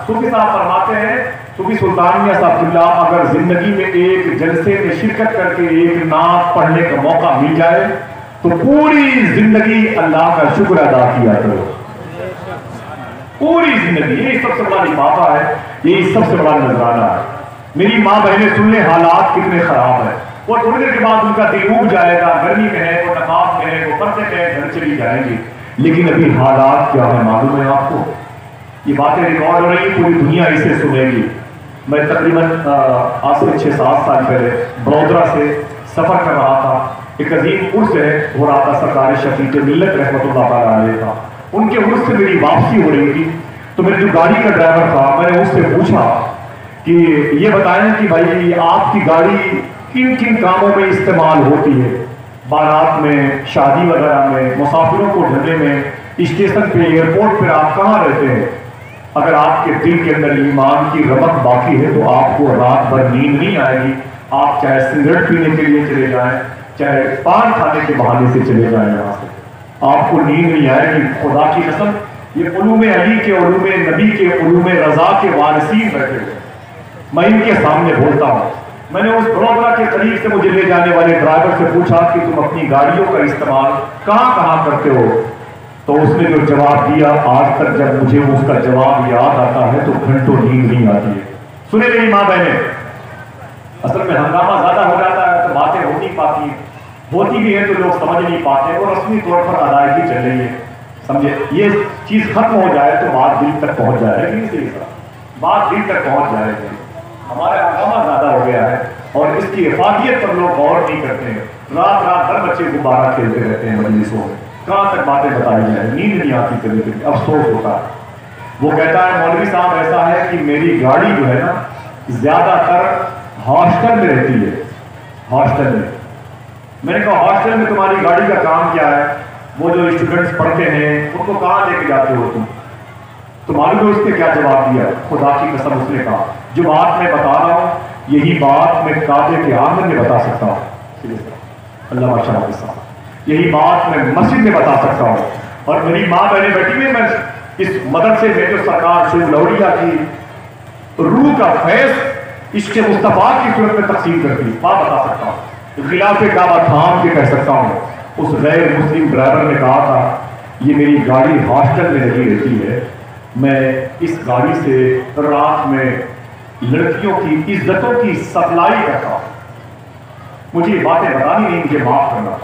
صوفی صاحب فرماتے ہیں، صوفی سلطان میاں صاحب اللہ، اگر زندگی میں ایک جلسے میں شرکت کر کے ایک نعت پڑھنے کا موقع مل جائے تو پوری زندگی اللہ کا شکر ادا کیا کرو. پوری زندگی. یہی سب سے بڑا لفافہ ہے، یہی سب سے بڑا نذرانہ ہے. میری ماں بہنیں سن لیں حالات کتنے خراب ہیں. وہ تھوڑی دیر کے بعد ان کا دل اگ جائے گا، گرمی میں ہے، وہ نماز میں ہے، وہ پردے میں ہے، گھر چلی جائیں گی. لیکن ابھی حالات کیا ہے معلوم ہے آپ کو؟ یہ باتیں ریکارڈ ہو رہی ہیں، پوری دنیا اسے سنے گی. میں تقریباً آج سے 6-7 سال پہلے بڑودرا سے سفر کر رہا تھا. ایک عظیم عرس ہو رہا تھا، سرکار شفیع ملت رحمۃ اللہ تعالیٰ علیہ تھا. ان کے عرس سے میری واپسی ہو رہی تھی، تو میری جو گاڑی کا ڈرائیور تھا، میں نے اس سے پوچھا کہ یہ بتائیں کہ بھائی آپ کی گاڑی کن کن کاموں میں استعمال ہوتی ہے؟ بارات میں، شادی وغیرہ میں، مسافروں کو ڈھلنے میں، اسٹیشن پہ، ایئرپورٹ پہ آپ کہاں رہتے ہیں؟ اگر آپ کے دل کے اندر ایمان کی رمق باقی ہے تو آپ کو رات بھر نیند نہیں آئے گی. آپ چاہے سگریٹ پینے کے لیے چلے جائیں، چاہے پان کھانے کے بہانے سے چلے جائیں، یہاں سے آپ کو نیند نہیں آئے گی. خدا کی قسم یہ علوم علی کے، علوم نبی کے، علوم رضا کے وارثین بیٹھے ہوئے. میں ان کے سامنے بولتا ہوں. میں نے اس بڑودرا کے قریب سے مجھے لے جانے والے ڈرائیور سے پوچھا کہ تم اپنی گاڑیوں کا استعمال کہاں کہاں کرتے ہو؟ تو اس نے جو جواب دیا، آج تک جب مجھے اس کا جواب یاد آتا ہے تو گھنٹوں نیند نہیں آتی ہے. سنے میری ماں بہنیں، اصل میں ہنگامہ زیادہ ہو جاتا ہے تو باتیں ہو نہیں پاتی، ہوتی بھی ہیں تو لوگ سمجھ نہیں پاتے، اور رسمی طور پر ادائیگی چل رہی ہے. سمجھے یہ چیز ختم ہو جائے تو بات دل تک پہنچ جائے گی. اسی طرح بات دل تک پہنچ جائے گی. ہمارا ہنگامہ زیادہ ہو گیا ہے اور اس کی افادیت پر لوگ غور نہیں کرتے ہیں. رات رات ہر بچے غبارہ کھیلتے رہتے ہیں مجلسوں میں. کہاں تک باتیں بتائی جائیں، نیند نہیں آتی کبھی کبھی، افسوس ہوتا ہے. وہ کہتا ہے مولوی صاحب ایسا ہے کہ میری گاڑی جو ہے نا زیادہ تر ہاسٹل میں رہتی ہے. ہاسٹل میں. میں نے کہا ہاسٹل میں تمہاری گاڑی کا کام کیا ہے؟ وہ جو اسٹوڈنٹس پڑھتے ہیں ان کو کہاں لے کے جاتے ہو تم؟ تو معلوم ہے اس نے کیا جواب دیا؟ خدا کی قسم اس نے کہا جو بات میں بتا رہا ہوں یہی بات میں کعبے کے آنگن میں بتا سکتا ہوں. اللہ ماشاء اللہ. یہی بات میں مسجد میں بتا سکتا ہوں. اور میری ماں بہنیں بیٹھی ہوئی، میں اس مدرسے میں جو سرکار شیخ لوڑیا کی روح کا فیض عشق مصطفیٰ کی صورت میں تقسیم کرتی ہے، بات بتا سکتا ہوں. غلاف کعبہ تھام کے کہہ سکتا ہوں. اس غیر مسلم ڈرائیور نے کہا تھا یہ میری گاڑی ہاسٹل میں لگی رہتی ہے، میں اس گاڑی سے رات میں لڑکیوں کی عزتوں کی سپلائی کرتا ہوں. مجھے یہ باتیں بتانی نہیں، مجھے معاف کرنا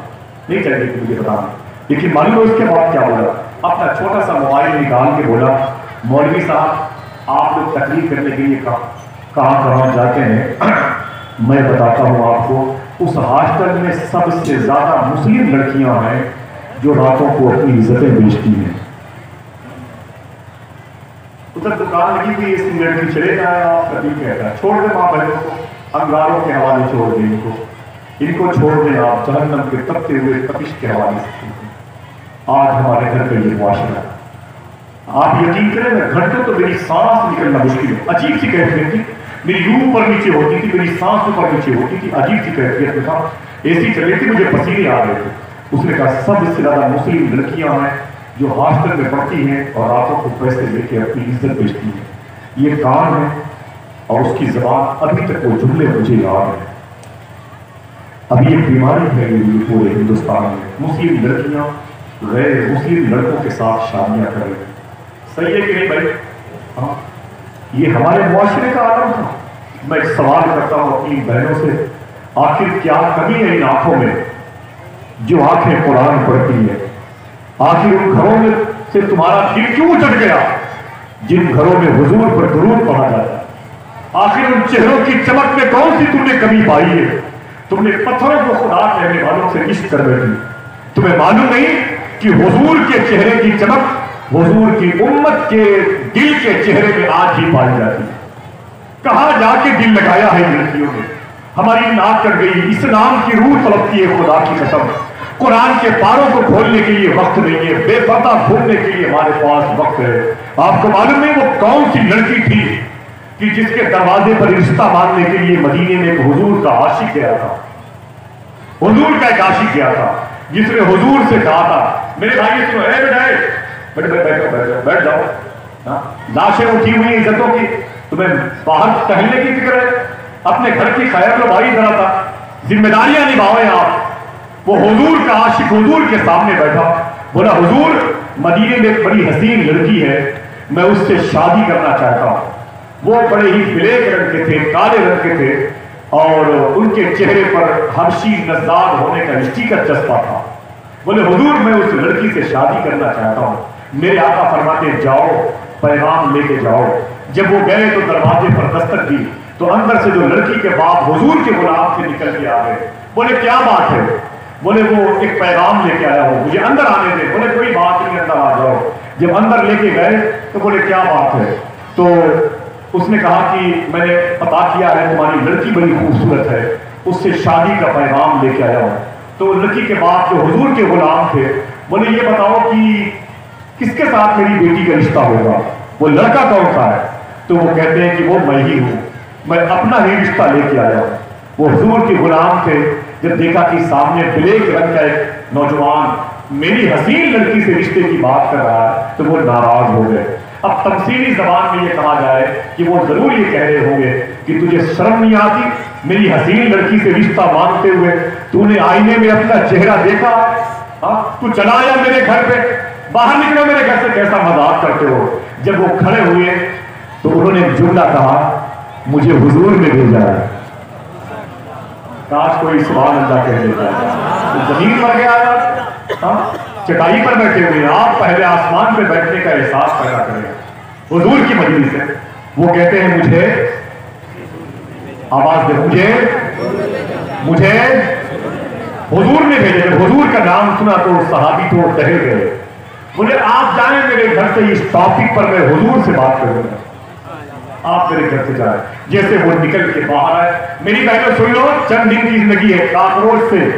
نہیں چاہیے کہ مجھے بتانا. لیکن معلوم ہے اس کے بعد کیا بولا؟ اپنا چھوٹا سا موبائل نکال کے بولا مولوی صاحب آپ لوگ تقریر کرنے کے لیے کہاں جاتے ہیں؟ میں بتاتا ہوں آپ کو، اس ہاسٹل میں سب سے زیادہ مسلم لڑکیاں ہیں جو راتوں کو اپنی عزتیں بیچتی ہیں. ادھر دکان لگی ہوئی اس لڑکی چلے جائے آپ کبھی کہتا ہے چھوڑ دیں ماں بہنوں کو، انگاروں کے حوالے چھوڑ دیں ان کو چھوڑ دیں آپ جہنم کے تپتے ہوئے تپش کے حوالے سے. آج ہمارے گھر کا یہ معاشرہ ہے. آپ یقین کریں میں گھنٹوں تو میری سانس نکلنا مشکل ہے. عجیب سی کیفیت تھی، میری روح اوپر نیچے ہوتی تھی، میری سانس اوپر نیچے ہوتی تھی. عجیب سی کیفیت میں تھا. اے سی چل رہی تھی، مجھے پسینے آ رہے تھے. اس نے کہا سب سے زیادہ مسلم لڑکیاں ہیں جو ہاسٹل میں پڑھتی ہیں اور راتوں کو پیسے لے کے اپنی عزت بیچتی ہیں. یہ کام ہے اور اس کی زبان ابھی تک وہ جملے مجھے یاد ہیں. ابھی ایک بیماری ہے یہ پورے ہندوستان میں، مسلم لڑکیاں غیر مسلم لڑکوں کے ساتھ شادیاں کر رہی ہیں. صحیح ہے کہ نہیں بھائی؟ ہاں یہ ہمارے معاشرے کا عالم تھا. میں ایک سوال کرتا ہوں اپنی بہنوں سے، آخر کیا کمی ہے ان آنکھوں میں جو آنکھیں قرآن پڑھتی ہیں؟ آخر ان گھروں میں سے تمہارا دل کیوں اچٹ گیا جن گھروں میں حضور پر درود پڑھا جاتا ہے؟ آخر ان چہروں کی چمک میں کون سی تم نے کمی پائی ہے؟ تم نے پتھروں کو خدا کہنے والوں سے عشق کر بیٹھی. تمہیں معلوم نہیں کہ حضور کے چہرے کی چمک حضور کی امت کے دل کے چہرے میں آج ہی پائی جاتی ہے. کہاں جا کے دل لگایا ہے لڑکیوں نے؟ ہماری ناک کر گئی. اسلام کی روح تڑپتی ہے. خدا کی قسم قرآن کے پاروں کو کھولنے کے لیے وقت نہیں ہے، بے پردہ گھومنے کے لیے ہمارے پاس وقت ہے. آپ کو معلوم نہیں وہ کون سی لڑکی تھی کہ جس کے دروازے پر رشتہ مانگنے کے لیے مدینے میں ایک حضور کا عاشق گیا تھا. حضور کا ایک عاشق گیا تھا جس نے حضور سے کہا تھا میرے بھائی سنو، اے بیٹھو بیٹھ جاؤ لاشیں اٹھی ہوئی عزتوں کی، تمہیں باہر ٹہلنے کی فکر ہے، اپنے گھر کی خیر لو بھائی ذرا تھا، ذمہ داریاں نبھاؤ آپ۔ وہ حضور کا عاشق حضور کے سامنے بیٹھا، بولا حضور مدینے میں ایک بڑی حسین لڑکی ہے، میں اس سے شادی کرنا چاہتا ہوں۔ وہ بڑے ہی بلیک رنگ کے تھے، کالے رنگ کے تھے، اور ان کے چہرے پر حبشی نژاد ہونے کا اسٹیکر چسپا تھا۔ بولے حضور میں اس لڑکی سے شادی کرنا چاہتا ہوں۔ میرے آقا فرماتے جاؤ پیغام لے کے جاؤ۔ جب وہ گئے تو دروازے پر دستک دی تو اندر سے جو لڑکی کے باپ حضور کے غلام سے نکل کے آ گئے۔ بولے کیا بات ہے؟ بولے وہ ایک پیغام لے کے آیا ہو، مجھے اندر آنے دے۔ بولے کوئی بات نہیں، اندر آ جاؤ۔ جب اندر لے کے گئے تو بولے کیا بات ہے؟ تو اس نے کہا کہ میں نے پتا کیا ہے تمہاری لڑکی بڑی خوبصورت ہے، اس سے شادی کا پیغام لے کے آیا ہوں۔ تو لڑکی کے باپ جو حضور کے غلام تھے بولے یہ بتاؤ کہ کس کے ساتھ میری بیٹی کا رشتہ ہوگا، وہ لڑکا کون سا ہے؟ تو وہ کہتے ہیں کہ وہ میں ہی ہوں، میں اپنا ہی رشتہ لے کے آیا ہوں۔ وہ حضور کے غلام تھے، جب دیکھا کہ سامنے بلیک رنگ کا ایک نوجوان میری حسین لڑکی سے رشتے کی بات کر رہا ہے تو وہ ناراض ہو گئے۔ اب تمثیلی زبان میں یہ کہا جائے کہ وہ ضرور یہ کہہ رہے ہوں گے کہ تجھے شرم نہیں آتی میری حسین لڑکی سے رشتہ مانگتے ہوئے؟ تو نے آئینے میں اپنا چہرہ دیکھا؟ تو چلا آیا میرے گھر پہ، باہر نکلو میرے گھر سے، کیسا مذاق کرتے ہو؟ جب وہ کھڑے ہوئے تو انہوں نے جملہ کہا مجھے حضور نے بھیجا ہے۔ کاش کوئی سبحان اللہ کہہ دیتا ہے۔ زمین پر گیا، چٹائی پر بیٹھے ہوئے، آپ پہلے آسمان پہ بیٹھنے کا احساس پیدا کریں حضور کی مجلس سے۔ وہ کہتے ہیں مجھے، آواز دے، مجھے حضور نے بھیجے۔ جب حضور کا نام سنا تو صحابی تو ٹہل گئے۔ مجھے آپ جائیں میرے گھر سے، اس ٹاپک پر میں حضور سے بات کروں گا، آپ میرے گھر سے جائیں۔ جیسے وہ نکل کے باہر آئے، میری بہنوں سن لو، چند دن کی زندگی ہے، کاکروچ سے،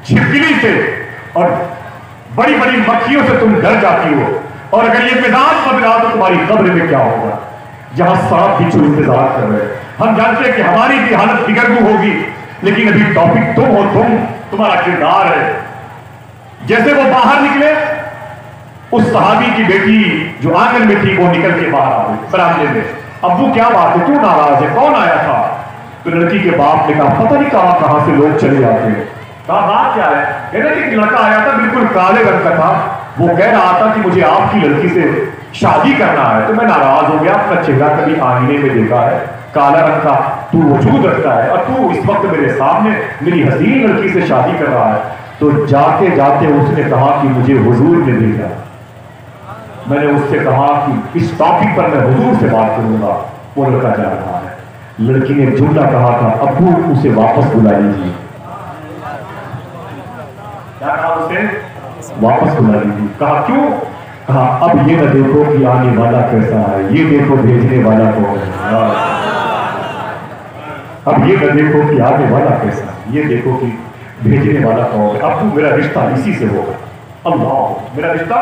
چھپکلی سے اور بڑی بڑی مکھیوں سے تم ڈر جاتی ہو، اور اگر یہ مزاج بدلا تو تمہاری قبر میں کیا ہوگا؟ جہاں سانپ بچھو انتظار کر رہے ہیں۔ ہم جانتے ہیں کہ ہماری بھی حالت بگڑ ہوگی، لیکن ابھی ٹاپک تم ہو، تمہارا کردار ہے۔ جیسے وہ باہر نکلے، اس صحابی کی بیٹی جو آنگن میں تھی وہ نکل کے باہر آ گئی برآمدے میں۔ ابو کیا بات ہے، کیوں ناراض ہے، کون آیا تھا؟ تو لڑکی کے باپ نے کہا پتہ نہیں کہاں سے لوگ چلے جاتے ہیں۔ کہا بات کیا ہے؟ کہتے کہ ایک لڑکا آیا تھا، بالکل کالے رنگ کا تھا، وہ کہہ رہا تھا کہ مجھے آپ کی لڑکی سے شادی کرنا ہے۔ تو میں ناراض ہو گیا، اپنا چہرہ کبھی آئینے میں دیکھا ہے، کالا رنگ کا تو وجود رکھتا ہے، اور تو اس وقت میرے سامنے میری حسین لڑکی سے شادی کر رہا ہے۔ تو جاتے جاتے اس نے کہا کہ مجھے حضور نے بھیجا۔ میں نے اس سے کہا کہ اس ٹاپک پر میں حضور سے بات کروں گا۔ وہ لڑکا جا رہا ہے۔ لڑکی نے جملہ کہا تھا ابو اسے واپس بلا لیجیے۔ کیا کہا اسے؟ واپس بلا لیجیے۔ کہا کیوں؟ کہا اب یہ نہ دیکھو کہ آنے والا کیسا ہے، یہ دیکھو بھیجنے والا کون ہے۔ اب یہ نہ دیکھو کہ آنے والا کیسا ہے، یہ دیکھو کہ بھیجنے والا کون ہے۔ ابو میرا رشتہ اسی سے ہوگا، اللہ میرا رشتہ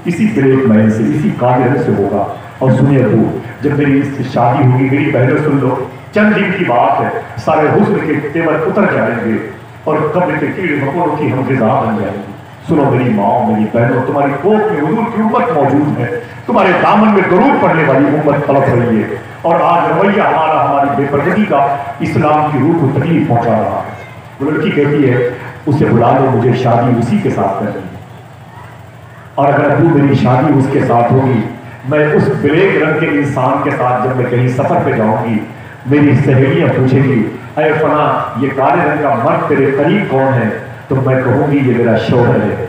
اسی بلیک مین سے، اسی کالے سے ہوگا۔ اور سنیے ابو، جب میری اس سے شادی ہوگی، میری بہنوں سن لو، چند دن کی بات ہے، سارے حسن کے تیور اتر جائیں گے اور قبر کے کیڑے مکوڑوں کی ہم غذا بن جائیں گے۔ سنو میری ماں، میری بہنوں، تمہاری کوکھ میں حضور کی امت موجود ہے، تمہارے دامن میں درود پڑھنے والی امت تڑپ رہی ہے، اور آج رویہ ہماری بے پردگی کا اسلام کی روح کو تکلیف پہنچا رہا ہے۔ وہ لڑکی کہتی ہے اسے بلا لو، مجھے شادی اسی کے ساتھ کرنی ہے، اور اگر ابو میری شادی اس کے ساتھ ہوگی، میں اس بلیک رنگ کے انسان کے ساتھ جب میں کہیں سفر پہ جاؤں گی، میری سہیلیاں پوچھیں گی اے فلاں یہ کالے رنگ کا مرد تیرے قریب کون ہے؟ تو میں کہوں گی یہ میرا شوہر ہے،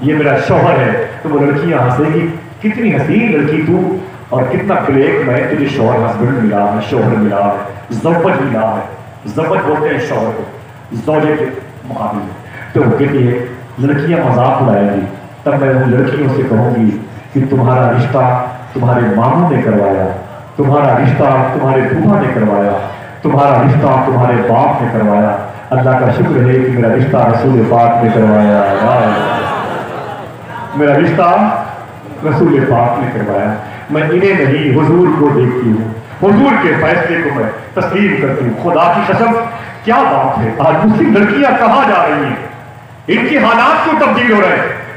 یہ میرا شوہر ہے۔ تو وہ لڑکیاں ہنسیں گی کتنی حسین لڑکی تو، اور کتنا بلیک میں، تجھے شوہر ہسبینڈ ملا ہے، شوہر ملا ہے، زوج ملا ہے۔ زوج بولتے ہیں شوہر کو، زوجے کے مقابل میں۔ تو وہ کہتی ہے لڑکیاں مذاق اڑائیں گی، تب میں ان لڑکیوں سے کہوں گی کہ تمہارا رشتہ تمہارے ماموں نے کروایا، تمہارا رشتہ تمہارے پھوپھا نے کروایا، تمہارا رشتہ تمہارے باپ نے کروایا۔ اللہ کا شکر ہے کہ میرا رشتہ رسول پاک نے کروایا، میرا رشتہ رسول پاک نے کروایا۔ میں انہیں نہیں حضور کو دیکھتی ہوں، حضور کے فیصلے کو میں تسلیم کرتی ہوں۔ خدا کی قسم کیا بات ہے، آج مسلم لڑکیاں کہاں جا رہی ہیں، ان کی حالات کو تبدیل ہو رہے ہیں۔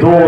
2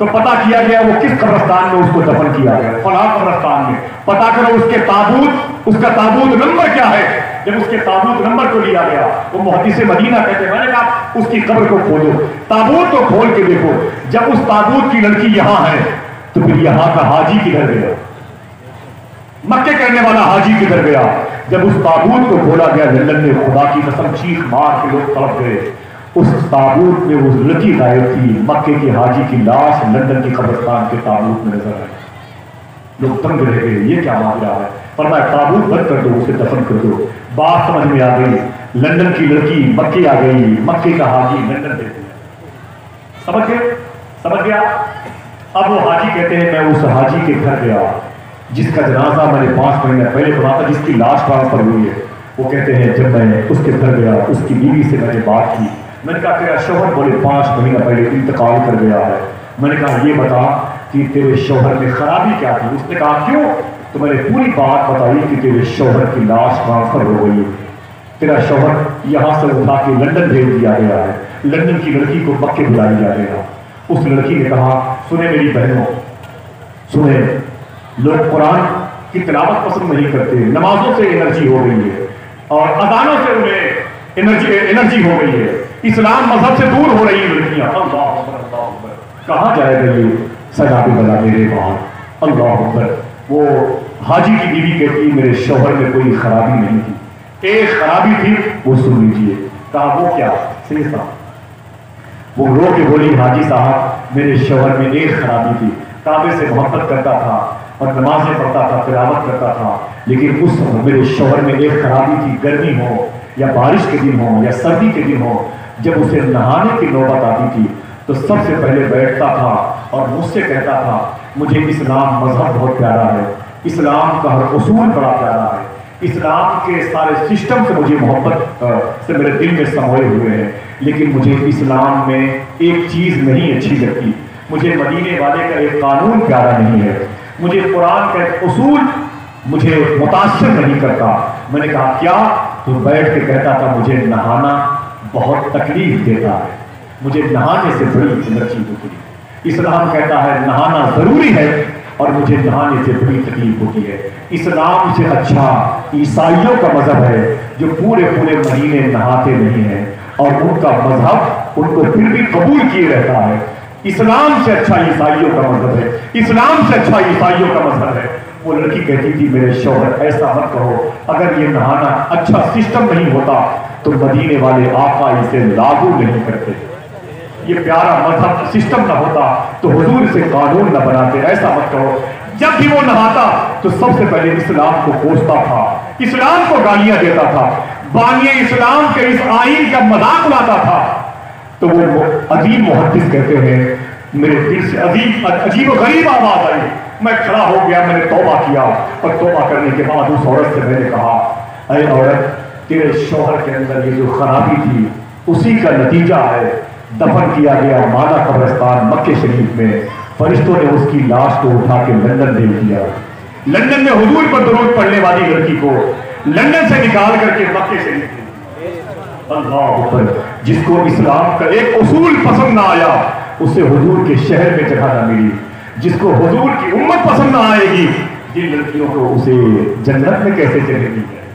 تو پتا کیا گیا وہ کس قبرستان میں اس کو دفن کیا گیا، فلاں قبرستان میں، پتا کرو اس کے تابوت، اس کا تابوت نمبر کیا ہے۔ جب اس کے تابوت نمبر کو لیا گیا، وہ محدث مدینہ کہتے ہیں، میں نے کہا اس کی قبر کو کھولو، تابوت کو کھول کے دیکھو، جب اس تابوت کی لڑکی یہاں ہے تو پھر یہاں کا حاجی کدھر گیا، مکے کرنے والا حاجی کدھر گیا؟ جب اس تابوت کو کھولا گیا، لندن میں خدا کی قسم چیخ مار کے لوگ تڑپ گئے، اس تابوت میں وہ لڑکی غائب تھی، مکے کے حاجی کی لاش لندن کی قبرستان کے تابوت میں نظر آئی۔ لوگ تنگ رہ گئے، یہ کیا ماجرا ہے؟ فرمایا تابوت بند کر دو، اسے دفن کر دو۔ بات سمجھ میں آ گئی، لندن کی لڑکی مکے آ گئی، مکے کا حاجی لندن دے دیا۔ سمجھ گئے؟ سمجھ گیا؟ اب وہ حاجی کہتے ہیں میں اس حاجی کے گھر گیا جس کا جنازہ میں نے 5 مہینے پہلے پڑھا تھا، جس کی لاش ٹرانسفر ہوئی ہے۔ وہ کہتے ہیں جب میں اس کے گھر گیا، اس کی بیوی سے میں نے بات کی، میں نے کہا تیرا شوہر بولے 5 مہینہ پہلے انتقال کر گیا ہے۔ میں نے کہا یہ بتا کہ تیرے شوہر میں خرابی کیا تھی؟ اس نے کہا کیوں؟ تو میں نے پوری بات بتائی کہ تیرے شوہر کی لاش ٹرانسفر ہو گئی ہے، تیرا شوہر یہاں سے اٹھا کے لندن بھیج دیا گیا ہے، لندن کی لڑکی کو مکے بلایا جا گیا۔ اس لڑکی نے کہا سنیں میری بہنوں، سنیں، لوگ قرآن کی تلاوت پسند نہیں کرتے، نمازوں سے انرجی ہو گئی ہے اور اذانوں سے انہیں انرجی ہو گئی ہے، اسلام مذہب سے دور ہو رہی ہیں لڑکیاں۔ اللہ اکبر، اللہ اکبر، کہاں جائے گا یہ سزا بھی بلا میرے وہاں؟ اللہ اکبر۔ وہ حاجی کی بیوی کہتی میرے شوہر میں کوئی خرابی نہیں تھی، ایک خرابی تھی، وہ سن لیجیے۔ کہا وہ کیا؟ صحیح صاحب، وہ رو کے بولی حاجی صاحب میرے شوہر میں ایک خرابی تھی، کعبے سے محبت کرتا تھا اور نمازیں پڑھتا تھا، تلاوت کرتا تھا، لیکن اس میرے شوہر میں ایک خرابی تھی، گرمی ہو یا بارش کے دن ہو یا سردی کے دن ہو، جب اسے نہانے کی نوبت آتی تھی تو سب سے پہلے بیٹھتا تھا اور مجھ سے کہتا تھا مجھے اسلام مذہب بہت پیارا ہے، اسلام کا ہر اصول بڑا پیارا ہے، اسلام کے سارے سسٹم سے مجھے محبت سے میرے دل میں سموئے ہوئے ہیں، لیکن مجھے اسلام میں ایک چیز نہیں اچھی لگتی، مجھے مدینے والے کا ایک قانون پیارا نہیں ہے، مجھے قرآن کا ایک اصول مجھے متاثر نہیں کرتا۔ میں نے کہا کیا؟ تو بیٹھ کے کہتا تھا مجھے نہانا بہت تکلیف دیتا ہے، مجھے نہانے سے بڑی انرجی ہوتی ہے، اسلام کہتا ہے نہانا ضروری ہے اور مجھے نہانے سے بڑی تکلیف ہوتی ہے۔ اسلام سے اچھا عیسائیوں کا مذہب ہے جو پورے مہینے نہاتے نہیں ہیں اور ان کا مذہب ان کو پھر بھی قبول کیے رہتا ہے۔ اسلام سے اچھا عیسائیوں کا مذہب ہے، اسلام سے اچھا عیسائیوں کا مذہب ہے۔ وہ لڑکی کہتی تھی میرے شوہر ایسا مت کہو، اگر یہ نہانا اچھا سسٹم نہیں ہوتا تو مدینے والے آقا اسے لاگو نہیں کرتے، یہ پیارا مذہب سسٹم نہ ہوتا تو حضور سے قانون نہ بناتے، ایسا مت کہو۔ جب بھی وہ نہاتا تو سب سے پہلے اسلام کو کوستا تھا، اسلام کو گالیاں دیتا تھا، بانی اسلام کے اس آئین کا مذاق اڑاتا تھا۔ تو وہ عجیب محدث کہتے ہیں میرے دل سے عجیب و غریب آواز آئی، میں کھڑا ہو گیا، میں نے توبہ کیا اور توبہ کرنے کے بعد اس عورت سے میں نے کہا اے عورت تیرے شوہر کے اندر یہ جو خرابی تھی اسی کا نتیجہ ہے، دفن کیا گیا مانا قبرستان مکے شریف میں، فرشتوں نے اس کی لاش کو اٹھا کے لندن بھیج دیا، لندن میں حضور پر درود پڑھنے والی لڑکی کو لندن سے نکال کر کے مکے شریف میں۔ اللہ اکبر، جس کو اسلام کا ایک اصول پسند نہ آیا اسے حضور کے شہر میں جگہ نہ ملی، جس کو حضور کی امت پسند نہ آئے گی جن لڑکیوں کو اسے جنت میں کیسے جگہ دی ہے۔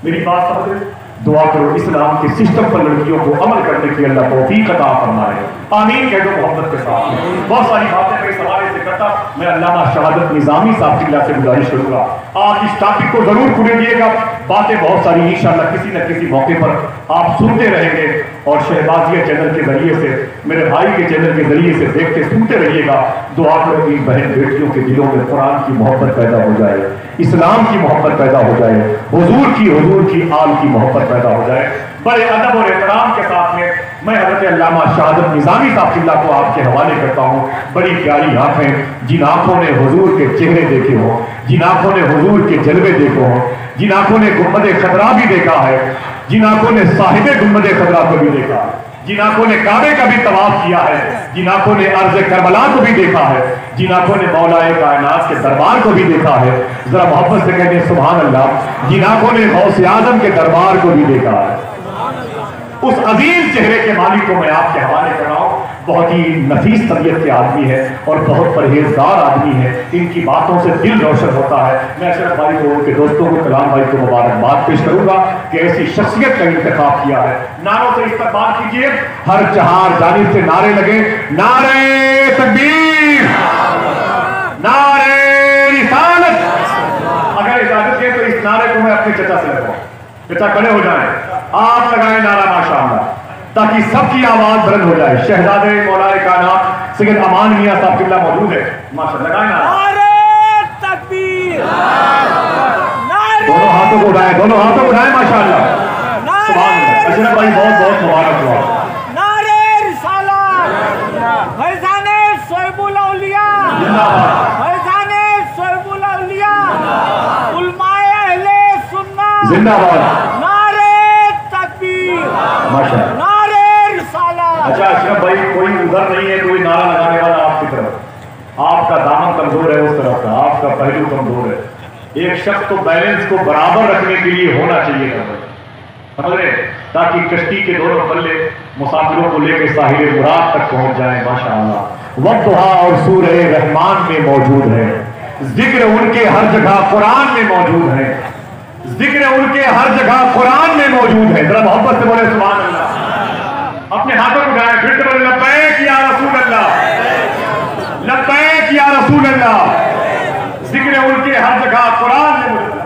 میری بات سمجھے؟ دعا کرو اسلام کے سسٹم پر لڑکیوں کو عمل کرنے کی اللہ توفیق عطا فرمائے، آمین کہہ دو محبت کے ساتھ۔ بہت ساری باتیں میں اس حوالے سے کرتا، میں علامہ شہادت نظامی صاحب اللہ سے گزارش کروں گا آپ اس ٹاپک کو ضرور کھلے دیے گا، باتیں بہت ساری انشاءاللہ کسی نہ کسی موقع پر آپ سنتے رہیں گے اور شہبازیہ چینل کے ذریعے سے میرے بھائی کے چینل کے ذریعے سے دیکھتے سنتے رہیے گا۔ دعا کرو کہ بہن بیٹیوں کے دلوں میں قرآن کی محبت پیدا ہو جائے، اسلام کی محبت پیدا ہو جائے، حضور کی آل کی محبت پیدا ہو جائے۔ بڑے ادب اور احترام کے ساتھ میں حضرت علامہ شہادت نظامی صاحب اللہ کو آپ کے حوالے کرتا ہوں۔ بڑی پیاری آنکھیں، جن آنکھوں نے حضور کے چہرے دیکھے ہوں، جن آنکھوں نے حضور کے جلوے دیکھے ہوں، جن آنکھوں نے گنبد خضرا بھی دیکھا ہے، جن آنکھوں نے صاحب گنبد خضرا کو بھی دیکھا ہے، جن آنکھوں نے کعبے کا بھی طواف کیا ہے، جن آنکھوں نے ارض کربلا کو بھی دیکھا ہے، جن آنکھوں نے مولا کائنات کے دربار کو بھی دیکھا ہے، ذرا محبت سے کہتے ہیں سبحان اللہ۔ جن آنکھوں نے غوث اعظم کے دربار کو بھی دیکھا ہے، اس عظیم چہرے کے مالک کو میں آپ کے حوالے کر رہا ہوں. بہت ہی نفیس طبیعت کے آدمی ہے اور بہت پرہیزگار آدمی ہے. ان کی باتوں سے دل روشن ہوتا ہے. میں اشرف بھائی کو، ان کے دوستوں کو، کلام بھائی کو مبارکباد پیش کروں گا کہ ایسی شخصیت کا انتخاب کیا ہے. نعروں سے استقبال کیجیے. ہر چہار جانب سے نعرے لگے. نعرے تکبیر، نعرے رسالت. اگر اجازت ہے تو اس نعرے کو میں اپنے چچا سے لگاؤں. چچا کھڑے ہو جائیں، آپ لگائیں نعرہ ماشاءاللہ تاکہ سب کی آواز بلند ہو جائے. شہزادے مولا کائنات سید امان میاں صاحب قبلہ موجود ہے. ماشاءاللہ لگائیں نعرہ تکبیر. دونوں ہاتھوں کو اٹھائیں، دونوں ہاتھوں کو اٹھائیں. ماشاءاللہ سبحان اللہ. اشرف بھائی بہت بہت مبارک ہوا. نعرہ رسالت. فیضان صہیب الاولیاء، فیضان صہیب الاولیاء، علماء اہل سنت زندہ باد. نعرہ تکبیر، ماشاءاللہ. نعرہ رسالت. اچھا اشرف بھائی کوئی ادھر نہیں ہے کوئی نعرہ لگانے والا آپ کی طرف. آپ کا دامن کمزور ہے اس طرف کا، آپ کا پہلو کمزور ہے. ایک شخص کو بیلنس کو برابر رکھنے کے لیے ہونا چاہیے تاکہ کشتی کے دونوں پلے مسافروں کو لے کے ساحل مراد تک پہنچ جائیں. ماشاءاللہ. والضحیٰ اور سورہ رحمان میں موجود ہے. ذکر ان کے ہر جگہ قرآن میں موجود ہے. ذکر ان کے ہر جگہ قرآن میں موجود ہے. ذرا محبت سے بولے سبحان اللہ. اپنے ہاتھوں کو اٹھائیں، پھر سے بولے لبیک یا رسول اللہ، لبیک یا رسول اللہ. ذکر ان کے ہر جگہ قرآن میں موجود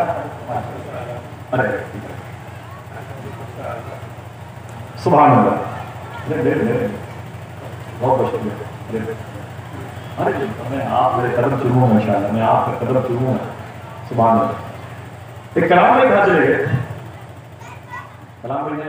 ہے. سبحان اللہ. بہت بہت شکریہ. میں آپ میرے قدم شروع ہوں انشاءاللہ. میں آپ کا قدم شروع ہوں. سبحان اللہ. ایک کلام میں کہاں چلے گئے؟ کلام میں